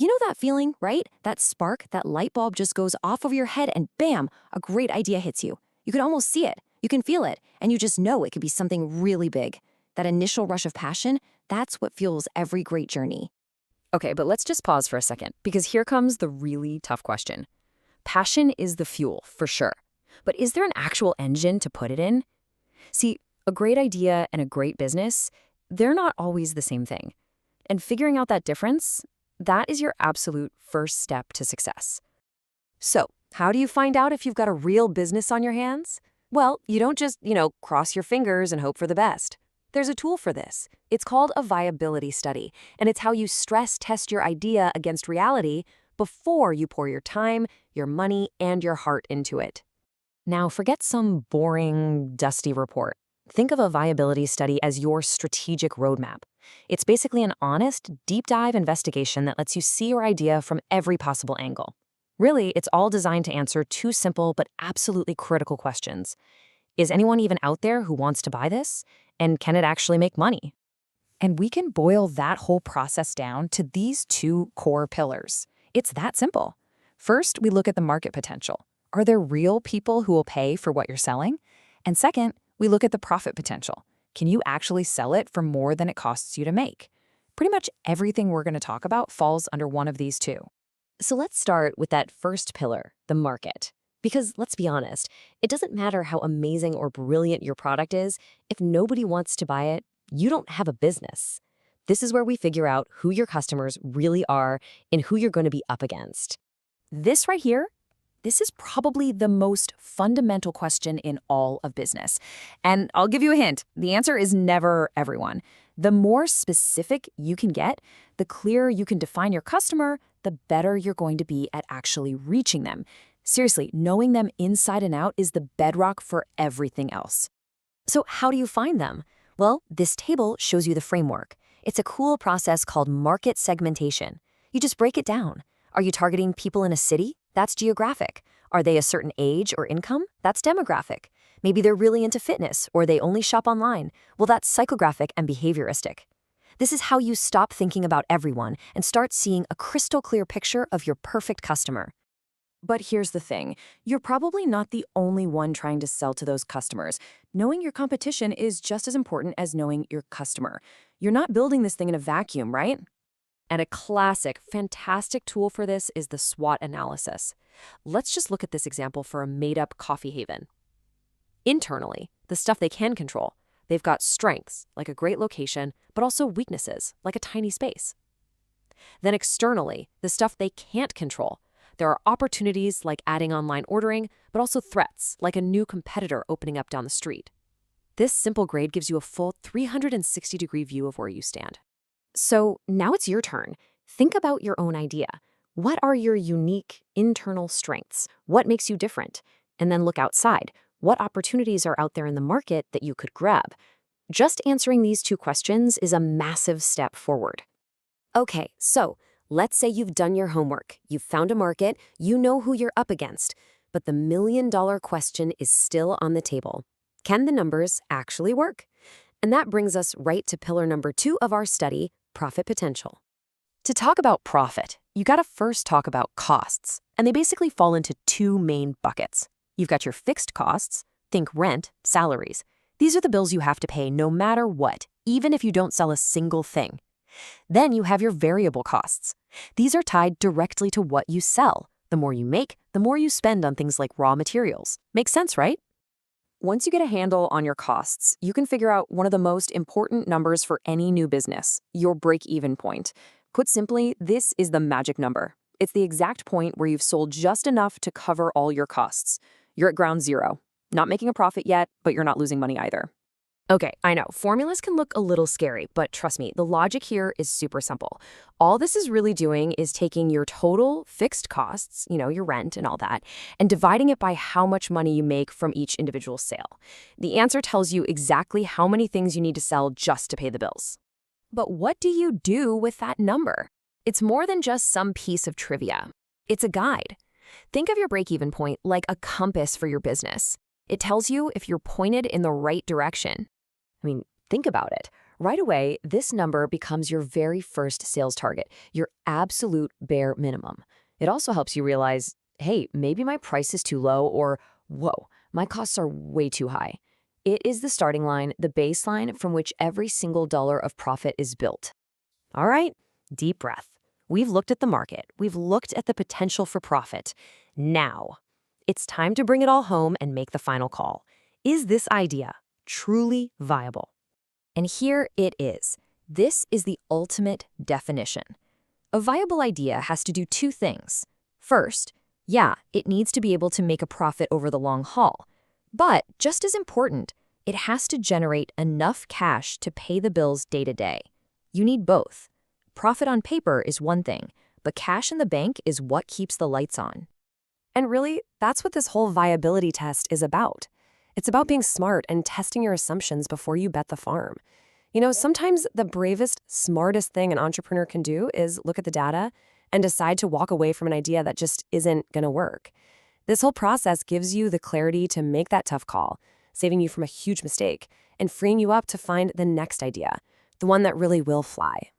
You know that feeling, right? That spark, that light bulb just goes off over your head and bam, a great idea hits you. You can almost see it, you can feel it, and you just know it could be something really big. That initial rush of passion, that's what fuels every great journey. Okay, but let's just pause for a second, because here comes the really tough question. Passion is the fuel, for sure. But is there an actual engine to put it in? See, a great idea and a great business, they're not always the same thing. And figuring out that difference, that is your absolute first step to success. So, how do you find out if you've got a real business on your hands? Well, you don't just, cross your fingers and hope for the best. There's a tool for this. It's called a viability study, and it's how you stress test your idea against reality before you pour your time, your money, and your heart into it. Now, forget some boring, dusty report. Think of a viability study as your strategic roadmap. It's basically an honest, deep dive investigation that lets you see your idea from every possible angle. Really, it's all designed to answer two simple but absolutely critical questions. Is anyone even out there who wants to buy this? And can it actually make money? And we can boil that whole process down to these two core pillars. It's that simple. First, we look at the market potential. Are there real people who will pay for what you're selling? And second, we look at the profit potential. Can you actually sell it for more than it costs you to make? Pretty much everything we're going to talk about falls under one of these two. So let's start with that first pillar, the market. Because let's be honest, it doesn't matter how amazing or brilliant your product is, if nobody wants to buy it, you don't have a business. This is where we figure out who your customers really are and who you're going to be up against. This right here, this is probably the most fundamental question in all of business. And I'll give you a hint. The answer is never everyone. The more specific you can get, the clearer you can define your customer, the better you're going to be at actually reaching them. Seriously, knowing them inside and out is the bedrock for everything else. So how do you find them? Well, this table shows you the framework. It's a cool process called market segmentation. You just break it down. Are you targeting people in a city? That's geographic. Are they a certain age or income? That's demographic. Maybe they're really into fitness or they only shop online. Well, that's psychographic and behavioristic. This is how you stop thinking about everyone and start seeing a crystal clear picture of your perfect customer. But here's the thing. You're probably not the only one trying to sell to those customers. Knowing your competition is just as important as knowing your customer. You're not building this thing in a vacuum, right? And a classic, fantastic tool for this is the SWOT analysis. Let's just look at this example for a made-up coffee haven. Internally, the stuff they can control. They've got strengths, like a great location, but also weaknesses, like a tiny space. Then externally, the stuff they can't control. There are opportunities like adding online ordering, but also threats like a new competitor opening up down the street. This simple grade gives you a full 360-degree view of where you stand. So now it's your turn. Think about your own idea. What are your unique internal strengths? What makes you different? And then look outside. What opportunities are out there in the market that you could grab? Just answering these two questions is a massive step forward. Okay, so let's say you've done your homework, you've found a market, you know who you're up against, but the million-dollar question is still on the table. Can the numbers actually work? And that brings us right to pillar number 2 of our study, profit potential. To talk about profit, you gotta first talk about costs, and they basically fall into 2 main buckets. You've got your fixed costs, think rent, salaries. These are the bills you have to pay no matter what, even if you don't sell a single thing. Then you have your variable costs. These are tied directly to what you sell. The more you make, the more you spend on things like raw materials. Makes sense, right? Once you get a handle on your costs, you can figure out one of the most important numbers for any new business, your break-even point. Put simply, this is the magic number. It's the exact point where you've sold just enough to cover all your costs. You're at ground zero. Not making a profit yet, but you're not losing money either. Okay, I know, formulas can look a little scary, but trust me, the logic here is super simple. All this is really doing is taking your total fixed costs, your rent and all that, and dividing it by how much money you make from each individual sale. The answer tells you exactly how many things you need to sell just to pay the bills. But what do you do with that number? It's more than just some piece of trivia. It's a guide. Think of your break-even point like a compass for your business. It tells you if you're pointed in the right direction. Think about it. Right away, this number becomes your very first sales target, your absolute bare minimum. It also helps you realize, hey, maybe my price is too low, or whoa, my costs are way too high. It is the starting line, the baseline from which every single dollar of profit is built. All right, deep breath. We've looked at the market. We've looked at the potential for profit. Now, it's time to bring it all home and make the final call. Is this idea truly viable? And here it is. This is the ultimate definition. A viable idea has to do two things. First, yeah, it needs to be able to make a profit over the long haul. But just as important, it has to generate enough cash to pay the bills day to day. You need both. Profit on paper is one thing, but cash in the bank is what keeps the lights on. And really, that's what this whole viability test is about. It's about being smart and testing your assumptions before you bet the farm. You know, sometimes the bravest, smartest thing an entrepreneur can do is look at the data and decide to walk away from an idea that just isn't going to work. This whole process gives you the clarity to make that tough call, saving you from a huge mistake and freeing you up to find the next idea, the one that really will fly.